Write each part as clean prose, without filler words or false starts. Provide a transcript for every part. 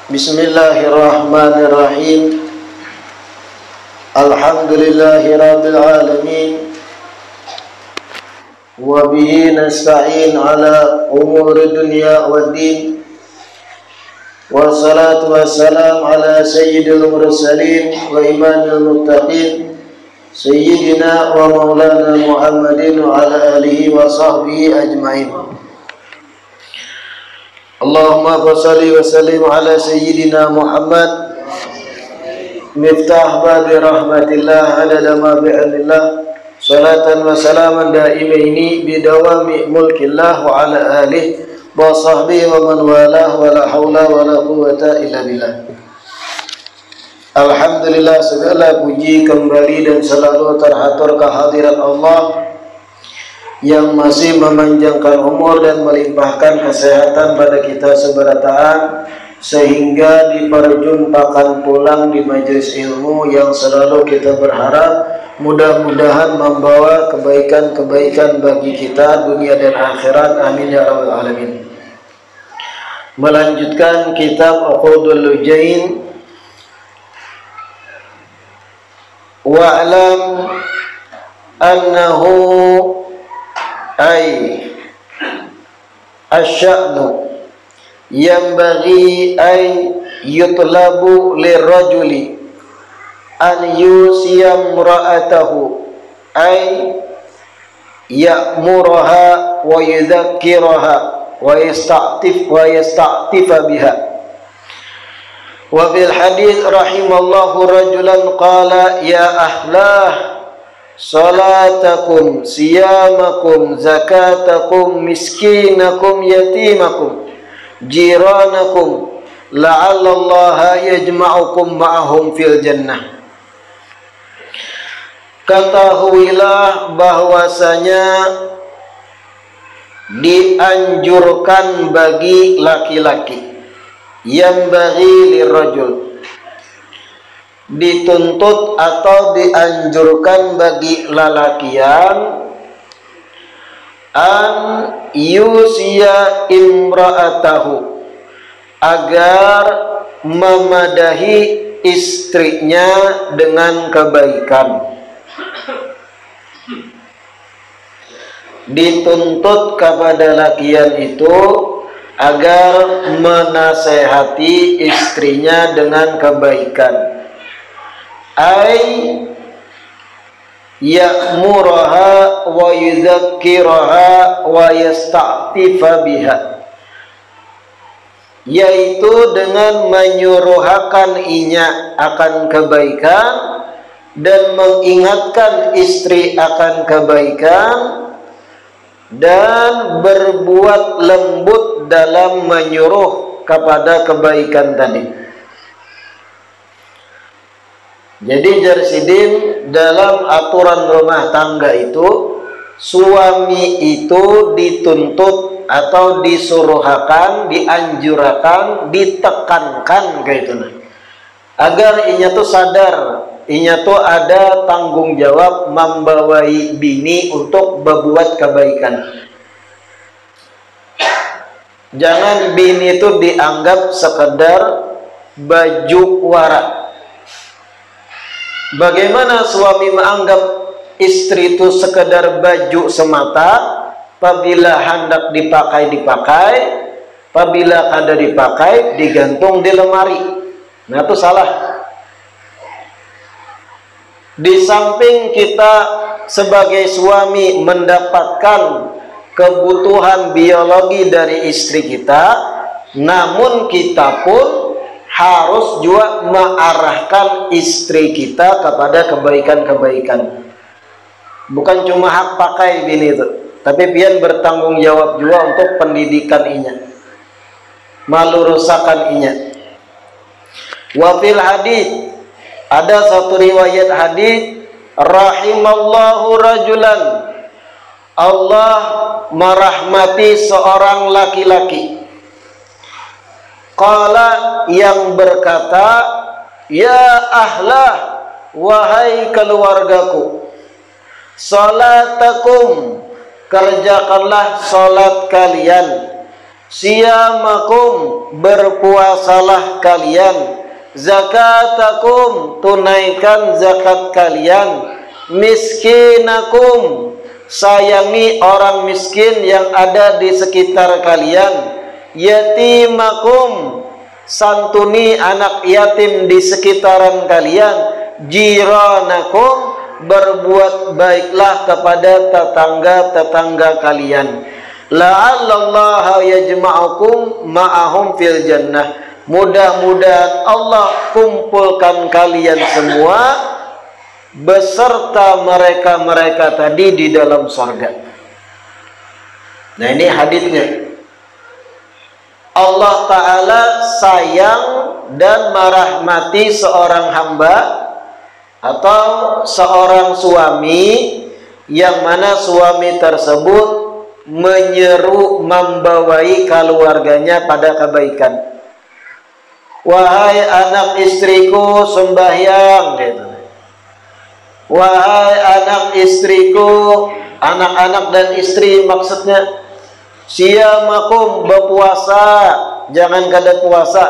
Bismillahirrahmanirrahim. Alhamdulillahirabbil alamin. Wa bihi nasta'in ala umuri dunya waddin. Wassalatu wassalam ala sayyidil mursalin wa imamil muttaqin sayyidina wa maulana Muhammadin wa ala alihi wa sahbihi ajmain. Allahumma shalli wa sallim ala sayyidina Muhammad miftah babi rahmatillah adada ma bi'anillah salatan wa salaman daimaini bidawami mulkillah wa ala alihi wa sahbihi wa man walah wa la hawla wa la quwwata illa billah. Alhamdulillah, segala puji kembali dan selalu terhatur kehadirat Allah yang masih memanjangkan umur dan melimpahkan kesehatan pada kita seberataan sehingga diperjumpakan pulang di majelis ilmu yang selalu kita berharap mudah-mudahan membawa kebaikan-kebaikan bagi kita dunia dan akhirat. Amin ya rabbal alamin. Melanjutkan kitab Uqudul Lujain. Wa'lam annahu ay asya'nu yanbaghi ay yutlabu lirrajuli an yusiyam ra'atahu ay ya'muraha wa yudhakkiraha wa yasta'tifa biha. Wa fil hadits rahimallahu rajulan qala ya ahlah salatakum, siyamakum, zakatakum, miskinakum, yatimakum, jiranakum, la'allallaha yajma'ukum ma'ahum fil jannah. Ketahuilah bahwasanya dianjurkan bagi laki-laki, yang bagi lirrajul, dituntut atau dianjurkan bagi lalakian, an yusiya imra'atahu, agar memadahi istrinya dengan kebaikan. Dituntut kepada lakian itu agar menasehati istrinya dengan kebaikan. Ay ya'muraha wa yudzakkiraha wa yasta'tifa biha, yaitu dengan menyuruhakan inya akan kebaikan dan mengingatkan istri akan kebaikan dan berbuat lembut dalam menyuruh kepada kebaikan tadi. Jadi Jarsidin, dalam aturan rumah tangga itu suami itu dituntut atau disuruhakan, dianjurakan, ditekankan kayak itu, agar inya tuh sadar, inya tuh ada tanggung jawab membawai bini untuk berbuat kebaikan. Jangan bini itu dianggap sekedar baju warak. Bagaimana suami menganggap istri itu sekedar baju semata, apabila hendak dipakai, apabila kada dipakai digantung di lemari. Nah, itu salah. Di samping kita sebagai suami mendapatkan kebutuhan biologi dari istri kita, namun kita pun harus juga mengarahkan istri kita kepada kebaikan-kebaikan. Bukan cuma hak pakai bini itu, tapi pian bertanggung jawab juga untuk pendidikan inya, malu rusakan inya. Wa fil hadits, ada satu riwayat hadits, rahimallahu rajulan, Allah merahmati seorang laki-laki, qala, yang berkata, ya ahlah, wahai keluargaku, salatakum, kerjakanlah salat kalian, siyamakum berpuasalah kalian, zakatakum tunaikan zakat kalian, miskinakum sayangi orang miskin yang ada di sekitar kalian, yatimakum santuni anak yatim di sekitaran kalian, jiranakum berbuat baiklah kepada tetangga-tetangga kalian, la'allallaha yajma'ukum ma'ahum fil jannah, mudah-mudahan Allah kumpulkan kalian semua beserta mereka-mereka tadi di dalam surga. Nah, ini hadisnya. Allah Ta'ala sayang dan merahmati seorang hamba atau seorang suami yang mana suami tersebut menyeru membawai keluarganya pada kebaikan. Wahai anak istriku sembahyang, gitu. Wahai anak istriku, anak-anak dan istri maksudnya, siyamakum berpuasa, jangan kada puasa.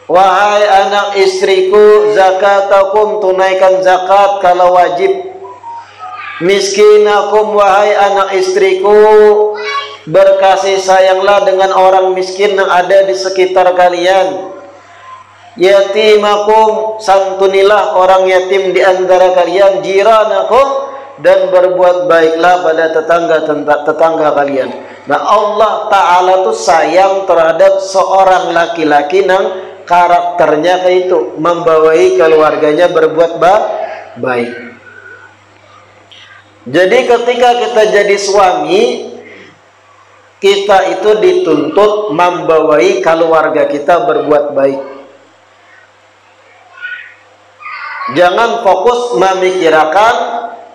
Wahai anak istriku, zakatakum tunaikan zakat kalau wajib. Miskinakum, wahai anak istriku, berkasih sayanglah dengan orang miskin yang ada di sekitar kalian. Yatimakum, santunilah orang yatim di antara kalian. Jiranakum, dan berbuat baiklah pada tetangga kalian. Nah, Allah Ta'ala tuh sayang terhadap seorang laki-laki yang karakternya kayak itu, membawai keluarganya berbuat baik. Jadi ketika kita jadi suami, kita itu dituntut membawai keluarga kita berbuat baik. Jangan fokus memikirkan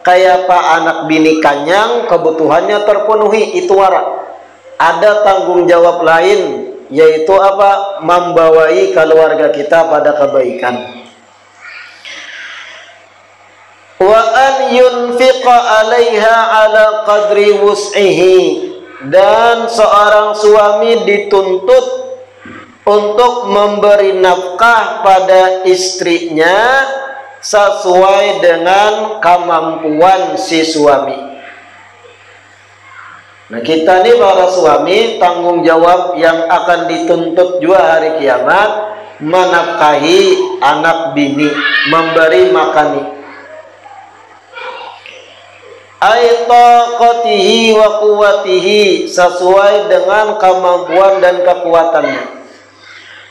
kayak pak anak bini kanyang kebutuhannya terpenuhi, itu warak. Ada tanggung jawab lain, yaitu apa? Membawai keluarga kita pada kebaikan. Wa an yunfiqa 'alaiha 'ala qadri wus'ihi, dan seorang suami dituntut untuk memberi nafkah pada istrinya sesuai dengan kemampuan si suami. Nah, kita nih para suami, tanggung jawab yang akan dituntut juga hari kiamat, menafkahi anak bini, memberi makani. Aitaqatihi wa quwwatihi, sesuai dengan kemampuan dan kekuatannya.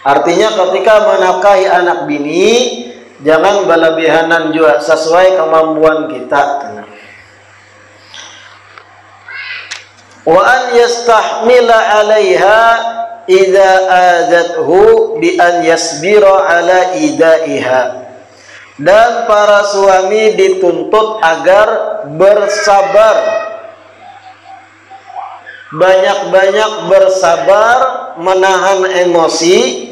Artinya ketika menafkahi anak bini, jangan berlebihanan juga, sesuai kemampuan kita. Wa an yastahmila 'alaiha idza adathu bi an yasbira 'ala idaiha. Dan para suami dituntut agar bersabar, banyak-banyak bersabar menahan emosi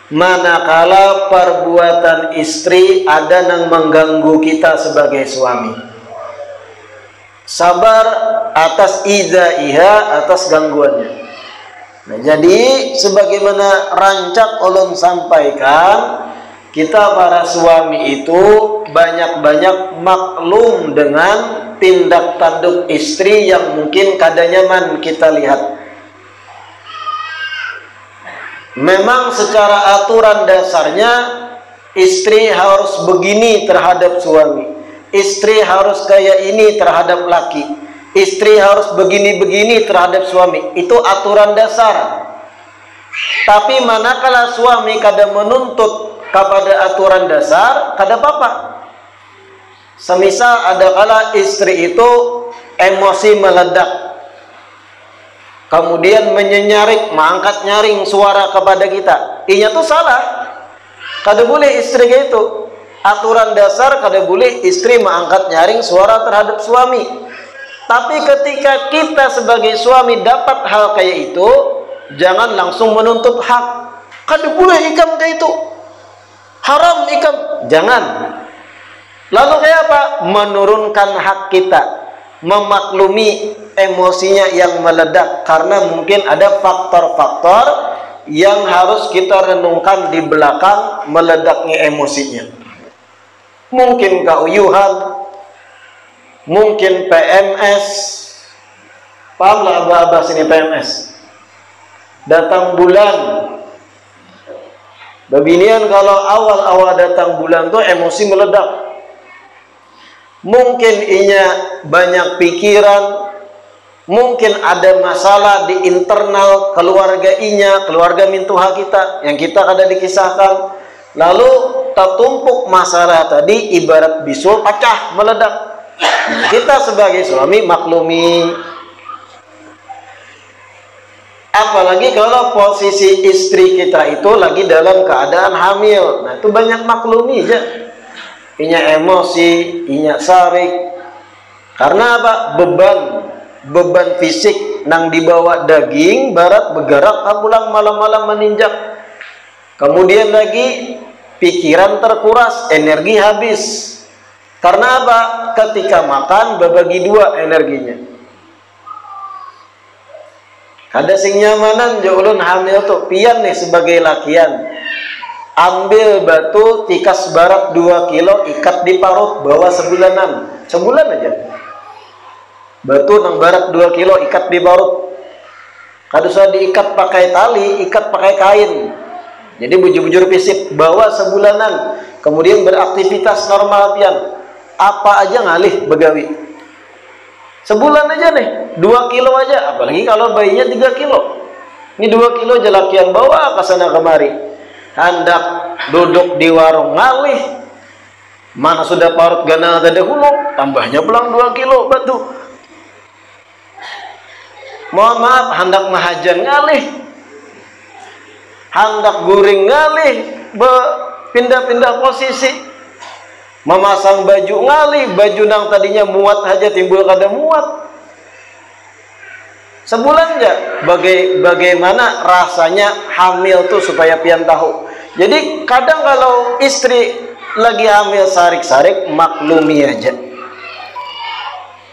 manakala perbuatan istri ada yang mengganggu kita sebagai suami. Sabar atas idaiha, atas gangguannya. Nah, jadi sebagaimana rancak ulun sampaikan, kita para suami itu banyak-banyak maklum dengan tindak tanduk istri yang mungkin kada nyaman kita lihat. Memang secara aturan dasarnya istri harus begini terhadap suami, istri harus kayak ini terhadap laki, istri harus begini-begini terhadap suami. Itu aturan dasar. Tapi manakala suami kada menuntut kepada aturan dasar, kada apa-apa. Semisal ada kala istri itu emosi meledak, kemudian menyenyarik, mengangkat nyaring suara kepada kita, inya tuh salah. Kada boleh istri kayak itu. Aturan dasar kada boleh istri mengangkat nyaring suara terhadap suami. Tapi ketika kita sebagai suami dapat hal kayak itu, jangan langsung menuntut hak. Kada boleh ikam kayak itu, haram ikam, jangan. Lalu kayak apa? Menurunkan hak kita. memaklumi emosinya yang meledak, karena mungkin ada faktor-faktor yang harus kita renungkan di belakang meledaknya emosinya. Mungkin keuyuhan, mungkin PMS. Pahamlah abah-abah sini PMS. Datang bulan. Babinian kalau awal-awal datang bulan tuh emosi meledak. Mungkin inya banyak pikiran, mungkin ada masalah di internal keluarga inya, keluarga mintuha kita yang kita kada dikisahkan. Lalu tertumpuk masalah tadi ibarat bisul pecah meledak. Kita sebagai suami maklumi. Apalagi kalau posisi istri kita itu lagi dalam keadaan hamil. Nah itu banyak maklumi aja. Inya emosi, inya sarik. Karena apa? Beban fisik nang dibawa daging barat bergerak pulang malam-malam meninjak. Kemudian lagi pikiran terkuras, energi habis. Karena apa? Ketika makan berbagi dua energinya. Ada sing nyamanan jo ulun hamil tuh pian nih sebagai lakian. Ambil batu tikas barat 2 kilo, ikat di parut, bawa sebulanan. Sebulan aja. Batu nang barat 2 kilo, ikat di parut. Kada usah diikat pakai tali, ikat pakai kain. Jadi bujur-bujur fisik, bawa sebulanan. Kemudian beraktivitas normal pian. Apa aja ngalih begawi. Sebulan aja nih, 2 kilo aja. Apalagi kalau bayinya 3 kilo. Ini 2 kilo jelakian bawa ke sana kemari. Hendak duduk di warung ngalih. Mana sudah parut ganal tadi hulu, tambahnya pulang 2 kilo batu. Mohon maaf, hendak mahajan ngalih. Hendak guring ngalih, pindah-pindah posisi. Memasang baju ngalih, baju nang tadinya muat aja timbul kada muat. Sebulan aja. Bagaimana rasanya hamil tuh supaya pian tahu. Jadi kadang kalau istri lagi hamil sarik-sarik, maklumi aja.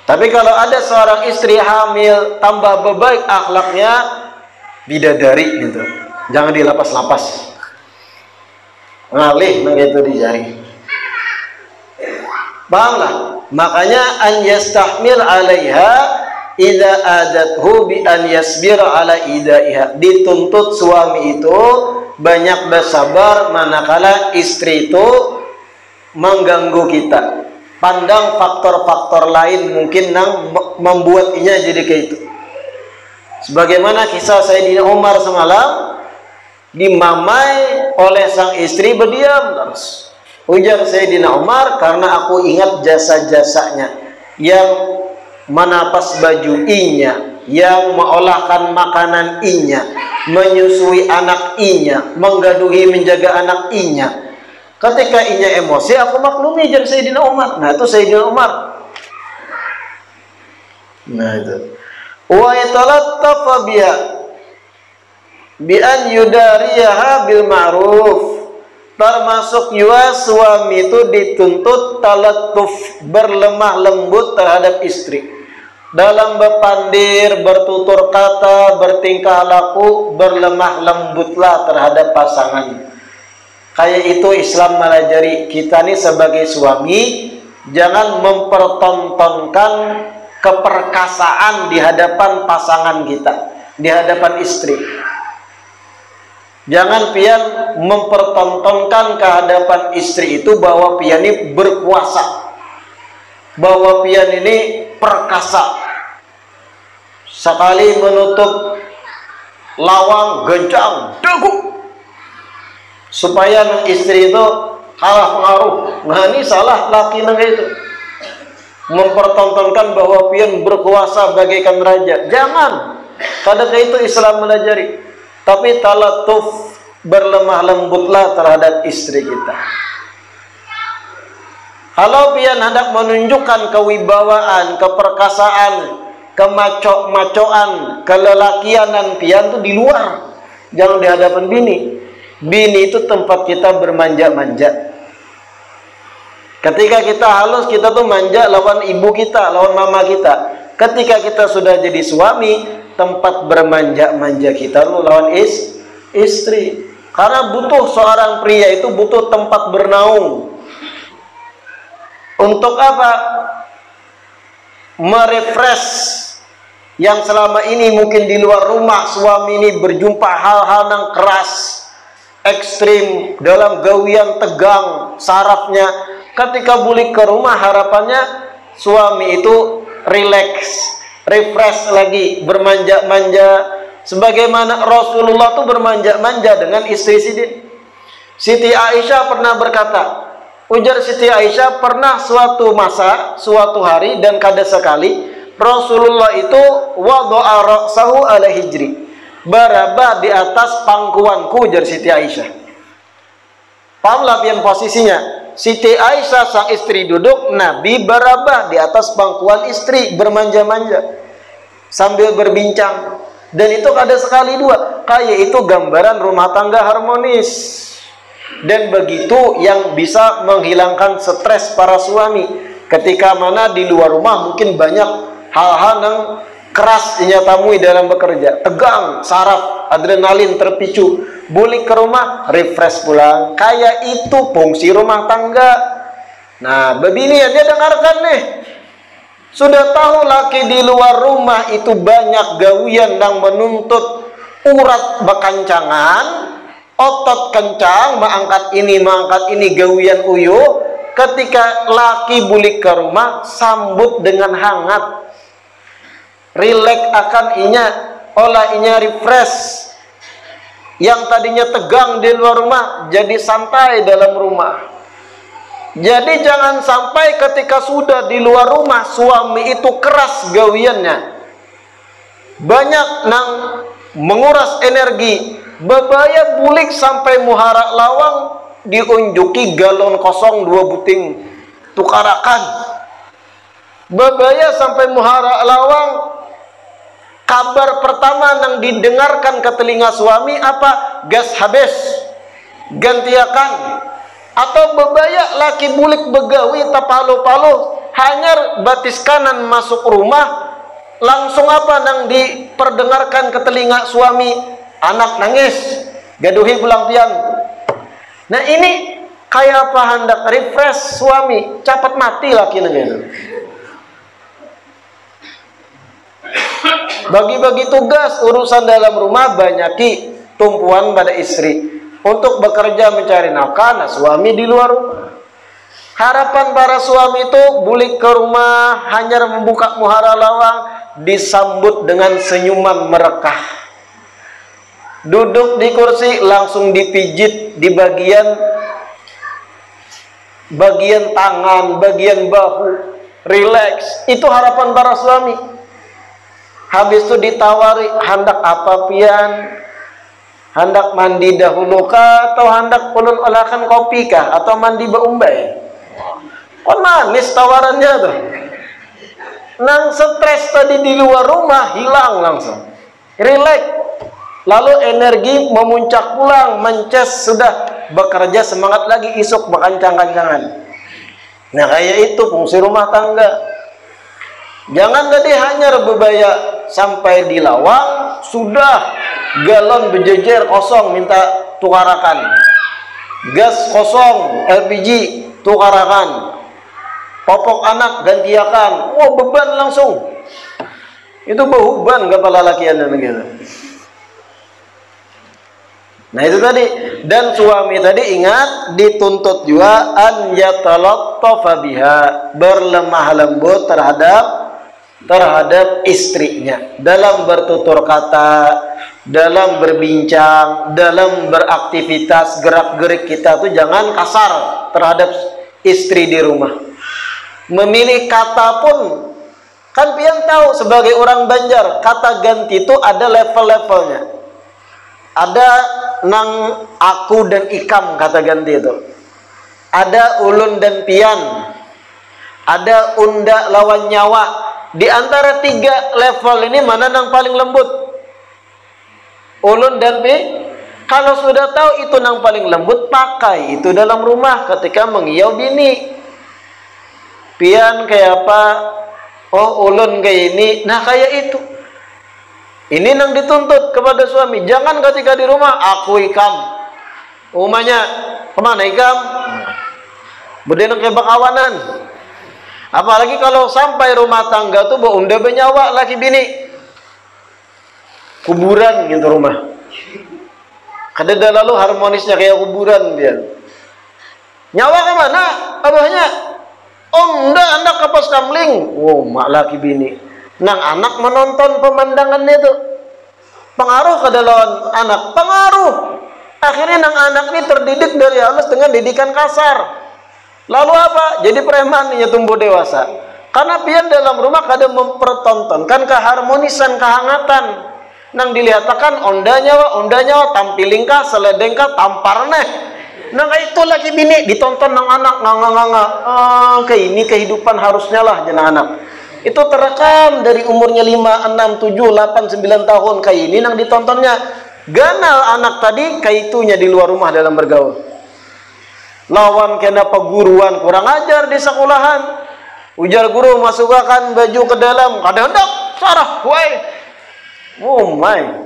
Tapi kalau ada seorang istri hamil tambah bebaik akhlaknya, bidadari gitu. Jangan dilapas-lapas. Ngalih begitu di jari. Pahamlah? Makanya an yastahmil 'alaiha idza adathu bi an yasbir 'ala idaiha. Dituntut suami itu banyak bersabar manakala istri itu mengganggu kita. Pandang faktor-faktor lain mungkin yang membuat inya jadi kayak itu. Sebagaimana kisah Sayyidina Umar semalam dimamai oleh sang istri berdiam terus. Ujar Sayyidina Umar, karena aku ingat jasa-jasanya yang menapas baju inya, yang mengolahkan makanan inya, menyusui anak inya, menggaduhi menjaga anak inya. Ketika inya emosi, aku maklumi jar Sayyidina Umar. Nah itu Sayyidina Umar. Nah itu. Wa yatalattafa biha bi an yudariyaha bil ma'ruf. Termasuk juga suami itu dituntut talatuf, berlemah lembut terhadap istri. Dalam berpandir, bertutur kata, bertingkah laku, berlemah lembutlah terhadap pasangan. Kayak itu Islam melajari kita nih sebagai suami, jangan mempertontonkan keperkasaan di hadapan pasangan kita, di hadapan istri. Jangan pian mempertontonkan ke hadapan istri itu bahwa pian ini berkuasa, bahwa pian ini perkasa. Sekali menutup lawang gencang dagu supaya istri itu kalah pengaruh. Nah ini salah laki nang itu, mempertontonkan bahwa pian berkuasa bagaikan raja. Jangan. Kadang itu Islam melajari. Tapi talatuf, berlemah lembutlah terhadap istri kita. Kalau pian hendak menunjukkan kewibawaan, keperkasaan, kemaco-macoan, kelelakianan pian itu di luar, jangan di hadapan bini. Bini itu tempat kita bermanja-manja. Ketika kita halus, kita tuh manja lawan ibu kita, lawan mama kita. Ketika kita sudah jadi suami, tempat bermanja-manja kita lu lawan istri. Karena butuh seorang pria itu butuh tempat bernaung. Untuk apa? Merefresh yang selama ini mungkin di luar rumah suami ini berjumpa hal-hal yang keras, ekstrim, dalam gawian tegang sarafnya. Ketika balik ke rumah, harapannya suami itu relax, refresh lagi, bermanja-manja sebagaimana Rasulullah tuh bermanja-manja dengan istri Siti Aisyah pernah berkata, ujar Siti Aisyah, pernah suatu masa, suatu hari dan kada sekali Rasulullah itu wada'a ra'sahu ala hijri, baraba di atas pangkuanku, ujar Siti Aisyah. Pahamlah pian posisinya. Siti Aisyah sang istri duduk, Nabi barabah di atas pangkuan istri, bermanja-manja sambil berbincang. Dan itu ada sekali dua, kayak itu gambaran rumah tangga harmonis. Dan begitu yang bisa menghilangkan stres para suami. Ketika mana di luar rumah mungkin banyak hal-hal yang keras dinyatamui dalam bekerja, tegang, saraf, adrenalin terpicu. Balik ke rumah, refresh pulang. Kayak itu fungsi rumah tangga. Nah, begini dia dengarkan nih. Sudah tahu laki di luar rumah itu banyak gawian yang menuntut urat bekancangan, otot kencang, mengangkat ini gawian uyuh. Ketika laki balik ke rumah, sambut dengan hangat. Relax akan inya, olah inya refresh. Yang tadinya tegang di luar rumah jadi santai dalam rumah. Jadi jangan sampai ketika sudah di luar rumah suami itu keras gawiannya, banyak nang menguras energi, bebaya bulik sampai muhara lawang diunjuki galon kosong 2 buting tukarakan. Bebaya sampai muhara lawang, kabar pertama yang didengarkan ke telinga suami apa? Gas habis, gantiakan. Atau bebaya laki bulik begawi tapalo-palo, hanyar batis kanan masuk rumah, langsung apa yang diperdengarkan ke telinga suami? Anak nangis, gaduhi pulang pian. Nah ini kayak apa hendak refresh suami, cepat mati laki nangis. Bagi-bagi tugas urusan dalam rumah banyaki tumpuan pada istri untuk bekerja mencari nafkah. Nah suami di luar rumah. Harapan para suami itu bulik ke rumah hanya membuka muhara lawang disambut dengan senyuman merekah. Duduk di kursi langsung dipijit di bagian tangan, bagian bahu, relax. Itu harapan para suami. Habis itu ditawari, hendak apa pian? Hendak mandi dahulu kah? Atau hendak ulun olahkan kopi kah? Atau mandi beumbai? Kok manis tawarannya tuh? Nang stres tadi di luar rumah hilang langsung. Relax. Lalu energi memuncak pulang, mences sudah bekerja semangat lagi isuk berkancang-kancangan. Nah kayak itu fungsi rumah tangga. Jangan tadi hanya bebaya sampai di lawang sudah galon berjejer kosong minta tukarakan, gas kosong LPG tukarakan, popok anak gantiakan. Wah beban langsung. Itu beban kepala laki anda gitu. Nah itu tadi. Dan suami tadi ingat dituntut juga an yatalattafa biha, berlemah lembut terhadap istrinya dalam bertutur kata, dalam berbincang, dalam beraktivitas, gerak-gerik kita tuh jangan kasar terhadap istri di rumah. Memilih kata pun kan pian tahu sebagai orang Banjar, kata ganti itu ada level-levelnya. Ada nang aku dan ikam kata ganti itu. Ada ulun dan pian. Ada unda lawan nyawa. Di antara 3 level ini mana yang paling lembut? Ulun dan pi. Kalau sudah tahu itu yang paling lembut, pakai itu dalam rumah ketika mengiau bini. pian kayak apa, oh ulun kayak ini, nah kayak itu. Ini yang dituntut kepada suami. Jangan ketika di rumah aku ikam, umumnya kemana ikam, berdena kayak bakawanan. Apalagi kalau sampai rumah tangga tuh unda benyawa laki bini, kuburan gitu rumah. Kada lalu harmonisnya kayak kuburan dia. Nyawa kemana? Abahnya? Oh, enggak, anak kapas kamling. Oh, mak laki bini. Nang anak menonton pemandangan itu. Pengaruh ke dalam anak. Pengaruh. Akhirnya nang anak ini terdidik dari halus dengan didikan kasar. Lalu apa? Jadi preman nya tumbuh dewasa. Karena pian dalam rumah kada mempertontonkan keharmonisan, kehangatan. Nang dilihatkan onda nyawa tampilingkah seledengkah tampar neh. Nang itu lagi bini ditonton nang anak nganga kayak ini kehidupan harusnya lah jenah anak. Itu terekam dari umurnya 5, 6, 7, 8, 9 tahun kayak ini nang ditontonnya. Ganal anak tadi kayak itunya di luar rumah dalam bergaul. Lawan kena peguruan kurang ajar di sekolahan. Ujar guru masukkan baju ke dalam, kada hendak sarah, woi. Oh my.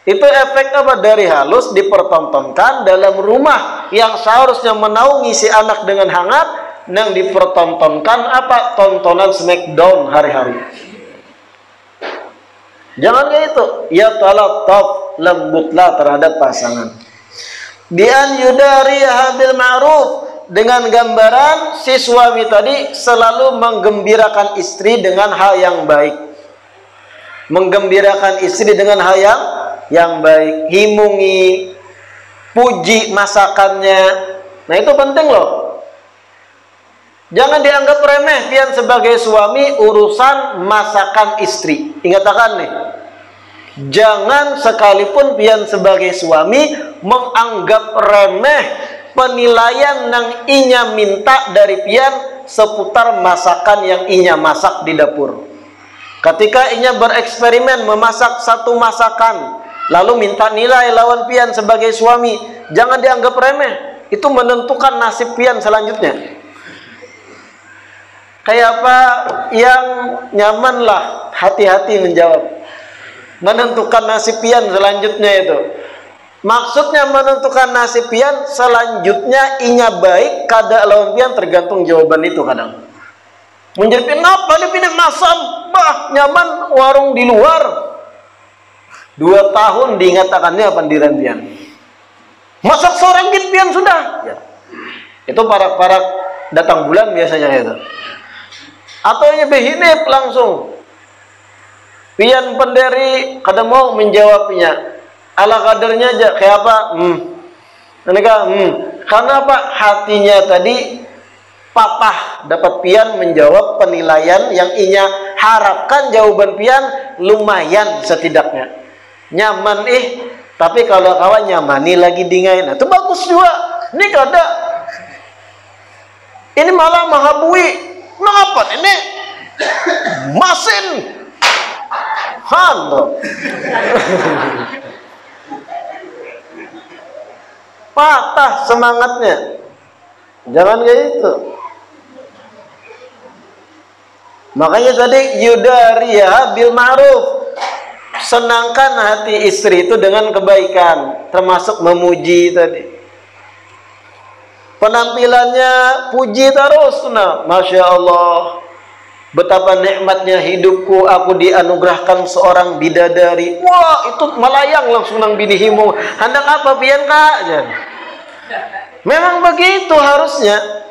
Itu efek apa? Dari halus dipertontonkan dalam rumah yang seharusnya menaungi si anak dengan hangat, yang dipertontonkan apa? Tontonan smackdown hari-hari. Jangan kayak itu. Ya talattaf, lembutlah terhadap pasangan. Bian yudariha bil ma'ruf, dengan gambaran si suami tadi selalu menggembirakan istri dengan hal yang baik. Menggembirakan istri dengan hal yang baik, himungi, puji masakannya. Nah itu penting loh. Jangan dianggap remeh pian sebagai suami urusan masakan istri. Ingatkan nih, jangan sekalipun pian sebagai suami menganggap remeh penilaian yang inya minta dari pian seputar masakan yang inya masak di dapur. Ketika inya bereksperimen memasak satu masakan, lalu minta nilai lawan pian sebagai suami, jangan dianggap remeh. Itu menentukan nasib pian selanjutnya. Kayak apa yang nyaman lah, hati-hati menjawab. Menentukan nasib pian selanjutnya itu. Maksudnya menentukan nasib pian selanjutnya inya baik, kada lawan pian tergantung jawaban itu kadang. Menjadi kenapa dia pindah masam, bah nyaman warung di luar. 2 tahun diingatakannya pandiran pian. Masak seorang git pian sudah. Ya. Itu parak-parak datang bulan biasanya itu. Atau nya behinip langsung. Pian penderi kada mau menjawabnya. Ala kadarnya aja kayak apa? Karena apa? Hatinya tadi patah, dapat pian menjawab penilaian yang inya harapkan jawaban pian lumayan setidaknya. Nyaman tapi kalau kawan nyamani lagi dingain, itu bagus juga. Ini kada. Ini malah mahabui. Mengapa ini? Masin. Hando. Patah semangatnya. Jangan kayak itu. Makanya tadi yudariya bil ma'ruf. Senangkan hati istri itu dengan kebaikan, termasuk memuji tadi. Penampilannya puji terus, nah, Masya Allah, betapa nikmatnya hidupku, aku dianugerahkan seorang bidadari. Wah, itu melayang langsung nang binihimu. Hendak apa pian kak? Memang begitu harusnya.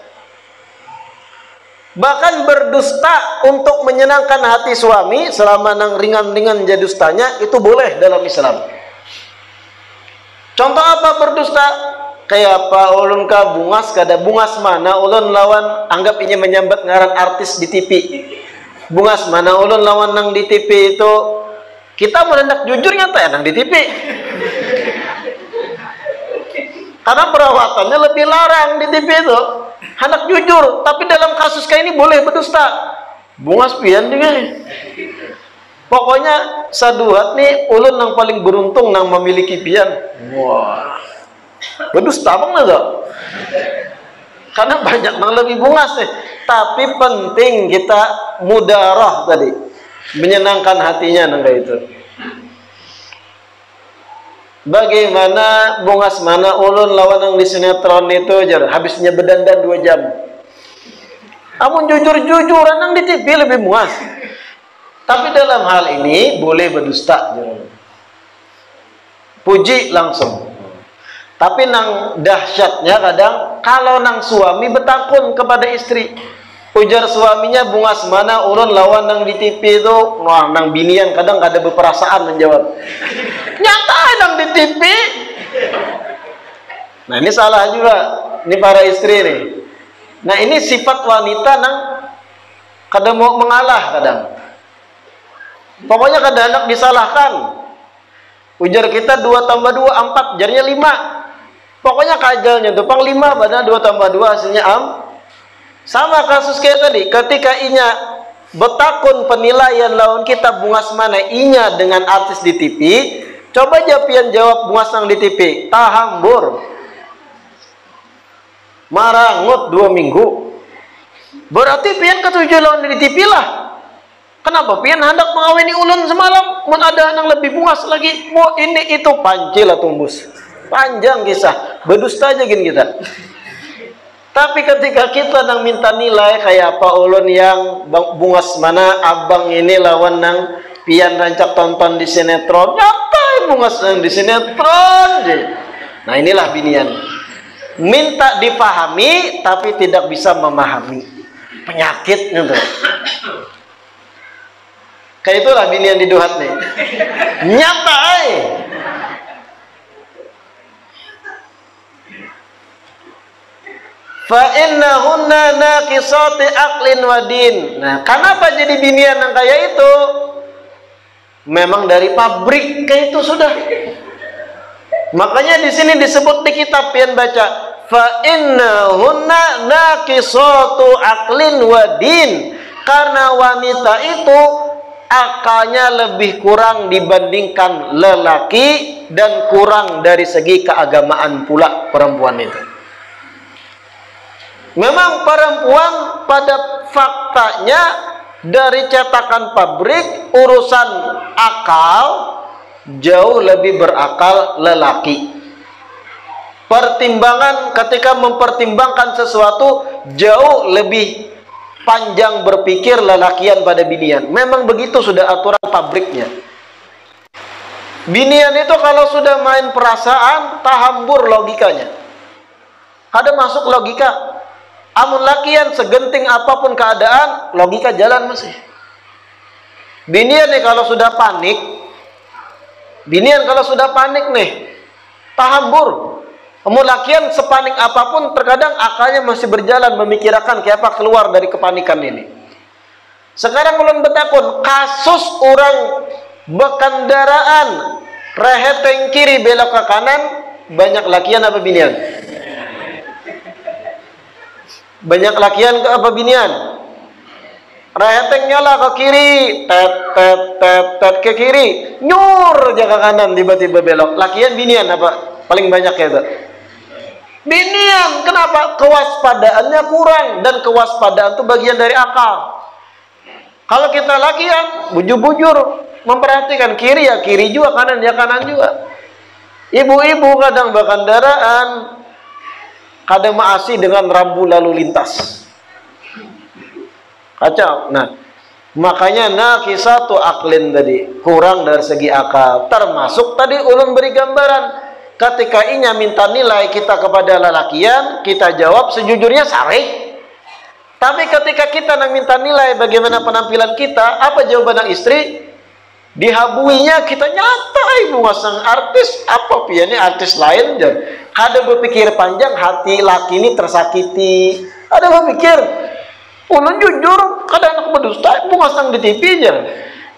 Bahkan berdusta untuk menyenangkan hati suami selama nang ringan-ringan jadi dustanya itu boleh dalam Islam. Contoh apa berdusta? Kayak apa ulun ka bungas kada bungas mana ulun lawan anggap ini menyambat ngaran artis di TV. Bungas mana ulun lawan nang di TV itu kita mendak jujur nyata ya nang di TV. Karena perawatannya lebih larang di TV itu. Hendak jujur, tapi dalam kasus kayak ini boleh berdusta. Bungas pian juga. Pokoknya saduat nih ulun yang paling beruntung nang memiliki pian. Wah. Berdusta bang nado. Karena banyak yang lebih bungas nih. Tapi penting kita mudarah tadi, menyenangkan hatinya nangga itu. Bagaimana bungas mana ulun lawan yang di sinetron itu jar habisnya berdandan 2 jam. Amun jujur-jujuran yang di TV lebih bungas. Tapi dalam hal ini boleh berdusta jar. Puji langsung. Tapi nang dahsyatnya kadang kalau nang suami betakun kepada istri. Ujar suaminya bungas mana ulun lawan nang di TV itu. Wah, nang binian kadang ada berperasaan menjawab. Nyata nang di TV. Nah, ini salah juga. Ini para istri nih. Nah, ini sifat wanita nang kadang mau mengalah kadang. Pokoknya kadang anak disalahkan. Ujar kita 2 tambah 2 4, jadinya 5. Pokoknya kajalnya tuh pang 5 padahal 2 tambah 2 hasilnya Sama kasus kayak tadi, ketika inya betakun penilaian lawan kita bungas mana inya dengan artis di TV, coba aja pian jawab bungas nang di TV, tahambur. Marangut 2 minggu. Berarti pian ketujuh lawan di TV lah. Kenapa pian hendak mengawini ulun semalam? Mun ada yang lebih bungas lagi. Wah, ini itu pancil lah tumbus. Panjang kisah, berdusta aja gini kita. Tapi ketika kita nang minta nilai kayak apa ulun yang bungas mana abang ini lawan nang pian rancak tonton di sinetron, nyata bungas nang di sinetron. Nah, inilah binian. Minta dipahami tapi tidak bisa memahami. Penyakitnya tuh. Kayak itulah binian diduhat nih. Nyata fa innahunna naqisati aqlin wa din. Nah, kenapa jadi binian yang kayak itu? Memang dari pabrik kayak itu sudah. Makanya di sini disebut di kitab yang baca fa innahunna naqisatu aqlin wa din. Karena wanita itu akalnya lebih kurang dibandingkan lelaki dan kurang dari segi keagamaan pula perempuan itu. Memang perempuan pada faktanya dari cetakan pabrik urusan akal jauh lebih berakal lelaki. Pertimbangan ketika mempertimbangkan sesuatu jauh lebih panjang berpikir lelakian pada binian. Memang begitu sudah aturan pabriknya. Binian itu kalau sudah main perasaan tahambur logikanya. Ada masuk logika. Amun lakian segenting apapun keadaan, logika jalan masih. Binian nih kalau sudah panik, nih, tahambur. Amun lakian sepanik apapun, terkadang akalnya masih berjalan memikirkan kayak apa keluar dari kepanikan ini. Sekarang ulun betakun, kasus orang berkendaraan reheteng kiri belok ke kanan, banyak lakian apa binian? Banyak lakian ke apa binian? Reheteng nyala ke kiri, tet ke kiri, nyur aja ke kanan tiba-tiba belok. Lakian binian apa? Paling banyak ya itu. Binian, kenapa? Kewaspadaannya kurang dan kewaspadaan itu bagian dari akal. Kalau kita lakian, bujur-bujur memperhatikan kiri ya kiri juga, kanan ya kanan juga. Ibu-ibu kadang berkendaraan kadang maasi dengan rambu lalu lintas. Kacau. Nah, makanya naqisatu aqlin tadi, kurang dari segi akal. Termasuk tadi ulun beri gambaran ketika inya minta nilai kita kepada lelakian, kita jawab sejujurnya sarik. Tapi ketika kita nang minta nilai bagaimana penampilan kita, apa jawaban ng istri? Dihabuinya kita nyata ibu ngasang artis apa piannya artis lain jar. Ada berpikir panjang hati laki ini tersakiti. Ada berpikir ulun jujur kadang anak berdusta ibu ngasang di TV jar.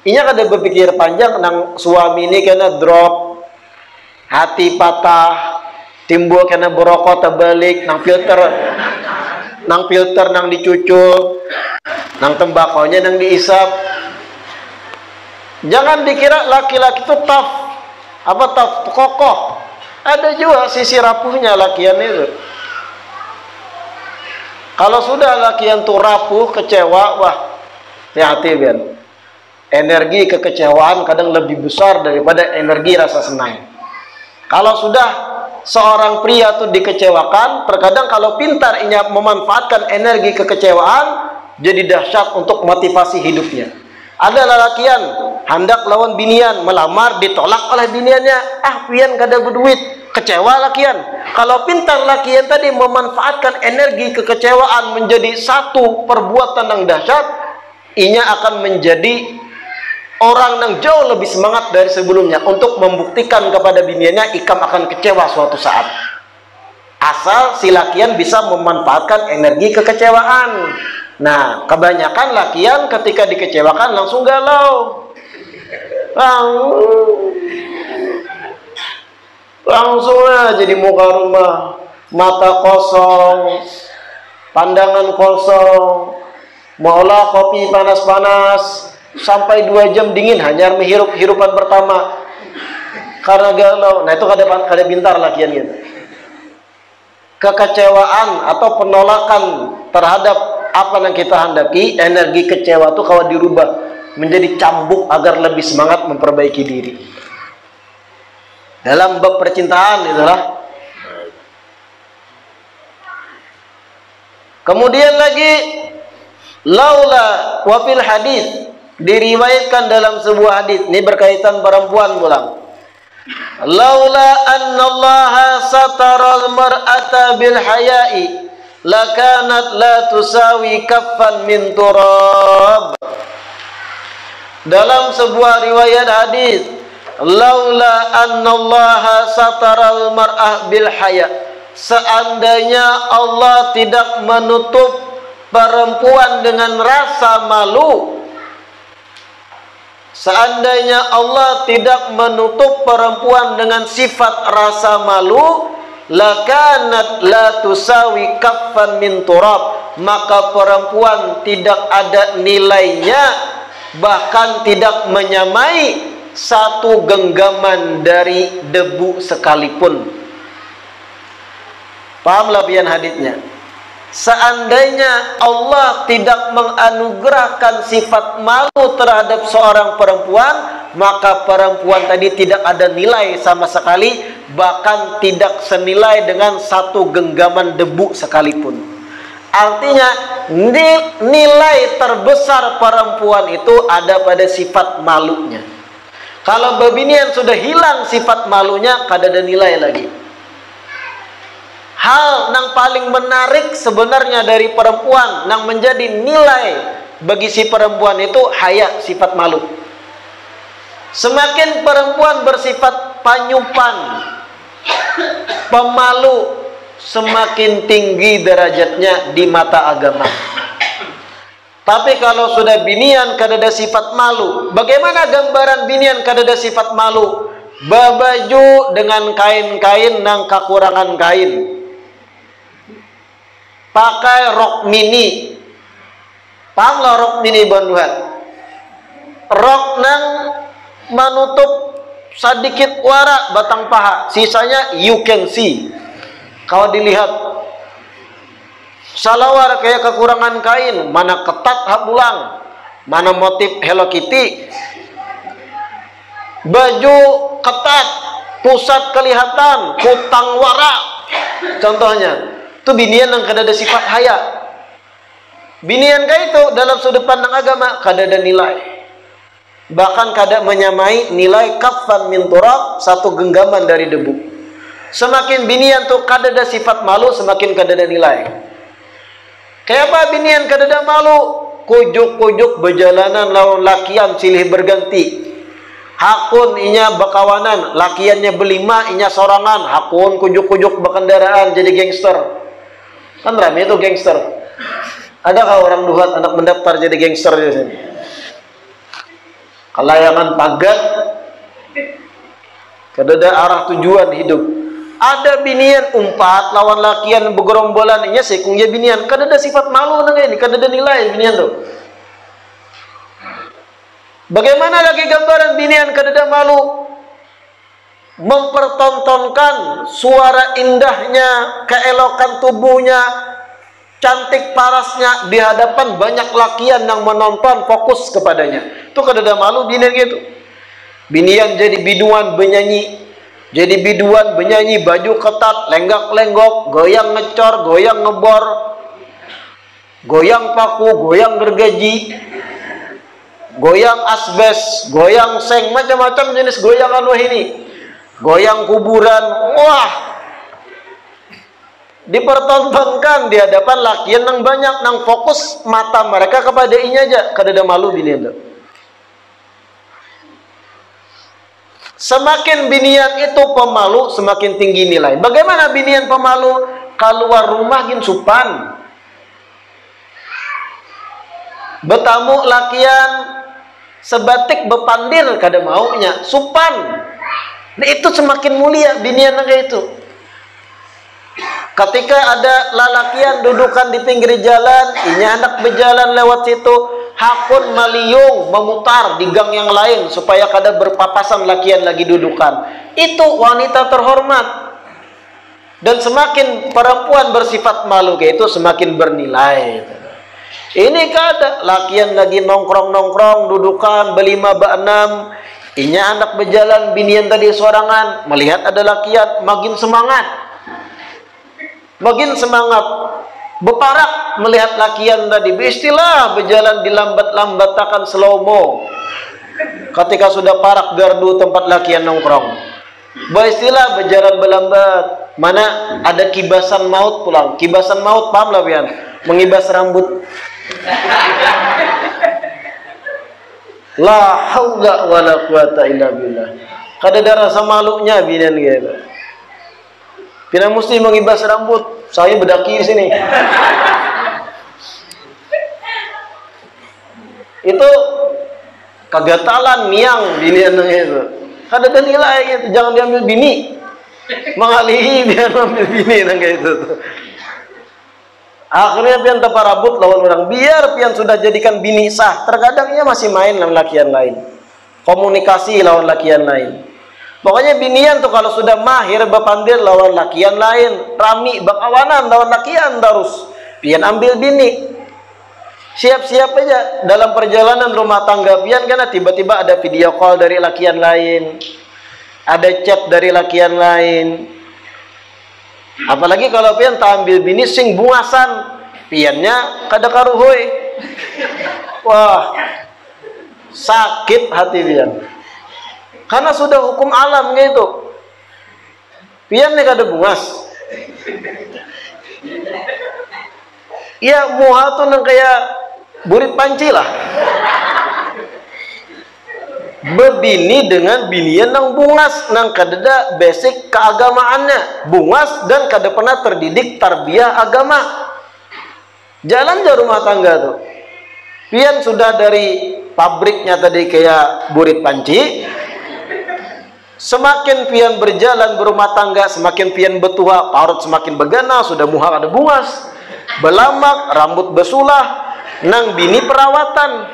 Inya ada berpikir panjang nang suami ini kena drop, hati patah, timbul kena berokok terbalik, nang filter nang dicucul, nang tembakonya nang diisap. Jangan dikira laki-laki itu tough, kokoh. Ada juga sisi rapuhnya lakian itu. Kalau sudah lakian tuh rapuh, kecewa, wah, hati-hati Ben. Energi kekecewaan kadang lebih besar daripada energi rasa senang. Kalau sudah seorang pria tuh dikecewakan, terkadang kalau pintar ia memanfaatkan energi kekecewaan, jadi dahsyat untuk motivasi hidupnya. Ada lelakian hendak lawan binian, melamar, ditolak oleh biniannya. Ah, pian kada berduit, kecewa lakian. Kalau pintar lakian tadi memanfaatkan energi kekecewaan menjadi satu perbuatan yang dahsyat, inya akan menjadi orang yang jauh lebih semangat dari sebelumnya untuk membuktikan kepada biniannya ikam akan kecewa suatu saat. Asal si lakian bisa memanfaatkan energi kekecewaan. Nah, kebanyakan lakian ketika dikecewakan langsung galau. Langsung aja di muka rumah, mata kosong, pandangan kosong, maulah kopi panas-panas, sampai 2 jam dingin hanya menghirup hirupan pertama karena galau. Nah, itu kada pintar lakian gitu. Kekecewaan atau penolakan terhadap apa yang kita hadapi, energi kecewa itu kalau dirubah menjadi cambuk agar lebih semangat memperbaiki diri. Dalam bab percintaan itulah. Kemudian lagi laula wa fil hadis, diriwayatkan dalam sebuah hadis, ini berkaitan perempuan pulang. Laula annallaha sataral mar'ata bil haya'i lakanat la tusawi kaffan min turab. Dalam sebuah riwayat hadis, laula annallaha sataral mar'ah bil haya, seandainya Allah tidak menutup perempuan dengan rasa malu, seandainya Allah tidak menutup perempuan dengan sifat rasa malu, lakanat la tusawi kaffan min turab, maka perempuan tidak ada nilainya, bahkan tidak menyamai satu genggaman dari debu sekalipun. Paham labian haditsnya? Seandainya Allah tidak menganugerahkan sifat malu terhadap seorang perempuan, maka perempuan tadi tidak ada nilai sama sekali, bahkan tidak senilai dengan satu genggaman debu sekalipun. Artinya nilai terbesar perempuan itu ada pada sifat malunya. Kalau babinian sudah hilang sifat malunya, kada ada nilai lagi. Hal yang paling menarik sebenarnya dari perempuan, yang menjadi nilai bagi si perempuan itu haya, sifat malu. Semakin perempuan bersifat panyupan, pemalu, semakin tinggi derajatnya di mata agama. Tapi kalau sudah binian kada ada sifat malu, bagaimana gambaran binian kada ada sifat malu? Babaju dengan kain-kain nang kekurangan kain, pakai rok mini. Paham lah rok mini banduhan? Rok nang menutup sedikit warak batang paha, sisanya you can see. Kalau dilihat salawar kayak kekurangan kain, mana ketat habulang, mana motif Hello Kitty, baju ketat, pusat kelihatan, kutang warak, contohnya. Itu binian yang kada ada sifat haya. Binian kayak itu dalam sudut pandang agama kada ada nilai, bahkan kada menyamai nilai kaffan min turab, satu genggaman dari debu. Semakin binian tuh kada ada sifat malu, semakin kada ada nilai. Kayak apa binian kada ada malu? Kujuk-kujuk berjalanan lawan lakian silih berganti. Hakun inya bakawanan, lakiannya berlima, inya sorangan. Hakun kujuk-kujuk berkendaraan jadi gangster. Kan rame itu gangster. Adakah orang duhat anak mendaftar jadi gangster di sini? Kelayangan pagat, kada ada arah tujuan hidup. Ada binian umpat lawan lakian bergerombolan, inya sekungnya binian kada ada sifat malu nang ini, kada ada nilai binian tuh. Bagaimana lagi gambaran binian kada ada malu? Mempertontonkan suara indahnya, keelokan tubuhnya, cantik parasnya di hadapan banyak lakian yang menonton fokus kepadanya. Itu kadada malu binian gitu. Binian jadi biduan benyanyi. Jadi biduan benyanyi baju ketat, lenggak-lenggok, goyang ngecor, goyang ngebor, goyang paku, goyang gergaji, goyang asbes, goyang seng, macam-macam jenis goyangan wah ini. Goyang kuburan. Wah, dipertontonkan di hadapan lakian yang banyak, nang fokus mata mereka kepada ini aja, kadada malu binian tuh. Semakin binian itu pemalu, semakin tinggi nilai. Bagaimana binian pemalu? Keluar rumah gin supan, betamu lakian sebatik bepandir kada maunya, supan. Nah, itu semakin mulia binian kayak itu. Ketika ada lalakian dudukan di pinggir jalan, ini anak berjalan lewat situ, hakun maliung memutar di gang yang lain supaya kada berpapasan lakian lagi dudukan. Itu wanita terhormat. Dan semakin perempuan bersifat malu kayak itu, semakin bernilai. Ini kada lakian lagi nongkrong-nongkrong dudukan berlima beenam, ini anak berjalan binian tadi sorangan, melihat ada lakian makin semangat. Makin semangat, beparak melihat lakian tadi. Beristilah berjalan dilambat-lambatakan slow-mo. Ketika sudah parak gardu tempat lakian nongkrong, beristilah berjalan berlambat. Mana ada kibasan maut pulang. Kibasan maut paham lah pian? Mengibas rambut. La haula wala quwata illa billah. Kada ada rasa malunya binian gitu. Pina mesti mengibas rambut. Saya berdaki di sini. Itu kegatalan niang binian itu. Kada ada nilai gitu. Jangan diambil bini. Mengalihi biar ambil bini kayak itu. Akhirnya pian teparabut lawan orang. Biar pian sudah jadikan bini sah. Terkadang ia masih main lawan lakian lain. Komunikasi lawan lakian lain. Pokoknya binian tuh kalau sudah mahir bepandir lawan lakian lain, rami bakawanan lawan lakian terus. Pian ambil bini. Siap-siap aja dalam perjalanan rumah tangga pian karena tiba-tiba ada video call dari lakian lain. Ada chat dari lakian lain. Apalagi kalau pian tak ambil bini sing bungasan, piannya kada karuhoy. Wah, sakit hati pian. Karena sudah hukum alam gitu. Pian nih kada bungas. Ya muha tuh nang kayak burit panci lah. Bebini dengan binian nang bungas, nang kadada basic keagamaannya, bungas dan kada pernah terdidik tarbiyah agama. Jalan aja rumah tangga tuh. Pian sudah dari pabriknya tadi kayak burit panci. Semakin pian berjalan berumah tangga, semakin pian betua, parut semakin begana, sudah muha ada bungas, belamak, rambut besulah, nang bini perawatan.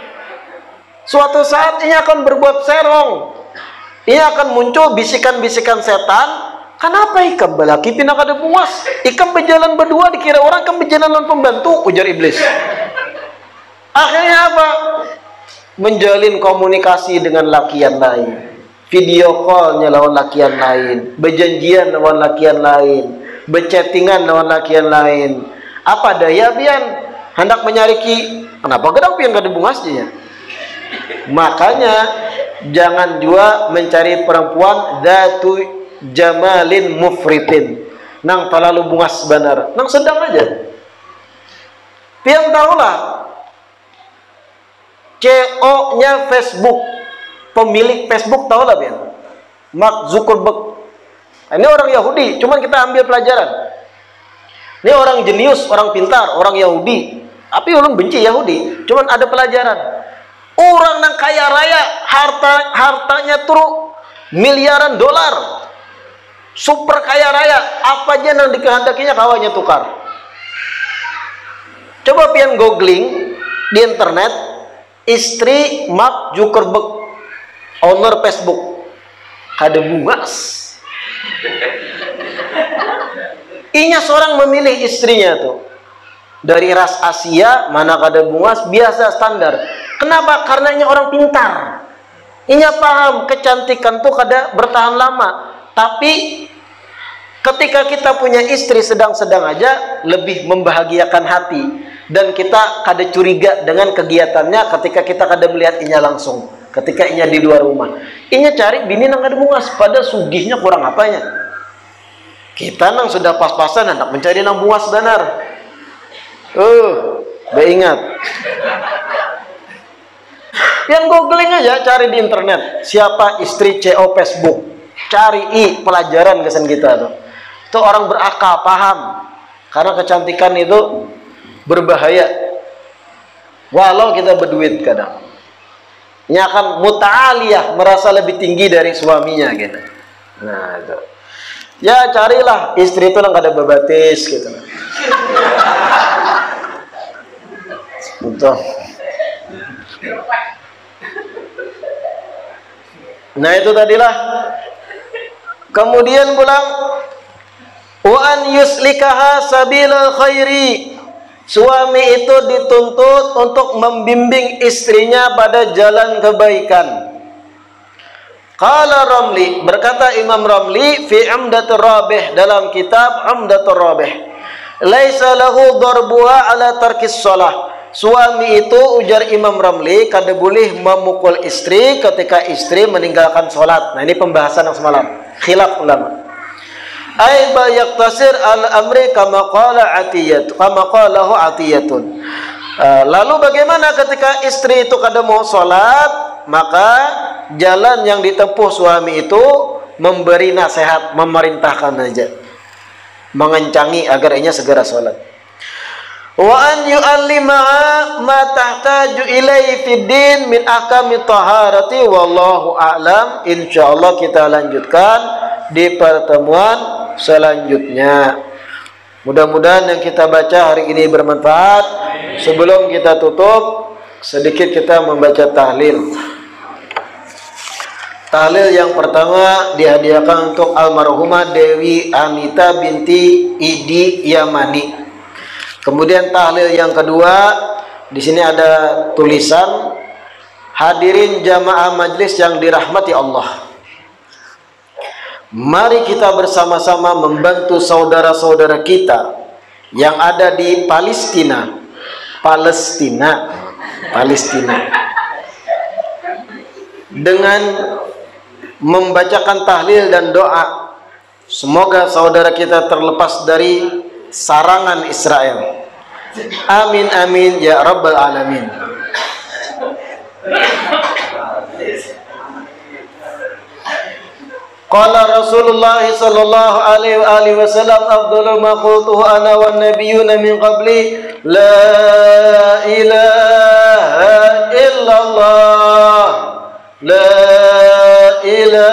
Suatu saat ini akan berbuat serong. Ini akan muncul bisikan-bisikan setan. Kenapa ikam belaki pindah kada bungas? Ikam berjalan berdua dikira orang, ikam berjalan pembantu, ujar iblis. Akhirnya apa? Menjalin komunikasi dengan lakian lain. Video callnya lawan lakian lain, berjanjian lawan lakian lain, berchattingan lawan lakian lain. Apa daya pian hendak menyariki? Kenapa gedang pian kada bungasnya? Makanya jangan juga mencari perempuan datu jamalin mufritin, nang terlalu bungas benar, nang sedang aja. Pian tahulah CEO-nya Facebook. Pemilik Facebook tahu lah pian, Mark Zuckerberg. Ini orang Yahudi, cuman kita ambil pelajaran. Ini orang jenius, orang pintar, orang Yahudi. Tapi ulun benci Yahudi, cuman ada pelajaran. Orang yang kaya raya, hartanya tuh miliaran dolar, super kaya raya, apa aja yang dikehendakinya kawannya tukar. Coba pian googling di internet, istri Mark Zuckerberg, owner Facebook, kada bungas. Inya seorang memilih istrinya tuh. dari ras Asia, mana kada bungas, biasa standar. Kenapa? Karena ini orang pintar. Inya paham kecantikan tuh kada bertahan lama. Tapi ketika kita punya istri sedang-sedang aja, lebih membahagiakan hati. Dan kita kada curiga dengan kegiatannya ketika kita kada melihat inya langsung. Ketika inya di luar rumah, inya cari bini nang kada bungas, pada sugihnya kurang apanya. Kita nang sudah pas-pasan hendak mencari nang bungas benar. Beingat. Yang googling aja, cari di internet siapa istri CO Facebook, cari pelajaran kesan kita tuh. Itu orang berakal, paham. Karena kecantikan itu berbahaya. Walau kita berduit kadang. Ini akan muta'aliyah, merasa lebih tinggi dari suaminya gitu. Nah, itu. Ya carilah istri itu yang kada bebatis gitu. Betul. Nah itu tadilah. Kemudian pulang wa an yuslikaha sabilal khairi. Suami itu dituntut untuk membimbing istrinya pada jalan kebaikan. Qala Ramli, berkata Imam Ramli fi Umdatur Rabih, dalam kitab Umdatur Rabih, laisa lahu darbuha ala tarkis shalah. Suami itu, ujar Imam Ramli, kada boleh memukul istri ketika istri meninggalkan sholat. Nah ini pembahasan yang semalam, khilaf ulama. Ay ba yaktasir al-amri kama qala Atiyat, kama qalahu Atiyatun. Lalu bagaimana ketika istri itu kada mau sholat? Maka jalan yang ditempuh suami itu memberi nasihat, memerintahkan aja, mengencangi agar ia segera sholat. Wa an yu'allimaha ma tahtaju ilaihi fid din min ahkami taharati wallahu a'lam. Insyaallah kita lanjutkan di pertemuan selanjutnya. Mudah-mudahan yang kita baca hari ini bermanfaat. Sebelum kita tutup, sedikit kita membaca tahlil. Tahlil yang pertama dihadiahkan untuk almarhumah Dewi Anita binti Idi Yamani. Kemudian tahlil yang kedua, di sini ada tulisan, hadirin jamaah majlis yang dirahmati Allah. Mari kita bersama-sama membantu saudara-saudara kita yang ada di Palestina dengan membacakan tahlil dan doa. Semoga saudara kita terlepas dari sarangan Israel. Amin amin ya rabbal alamin. Qala Rasulullah sallallahu alaihi wasallam, afdhalu ma qultuhu ana wan nabiyyuna min qabli, la ilaha illallah, la ilaha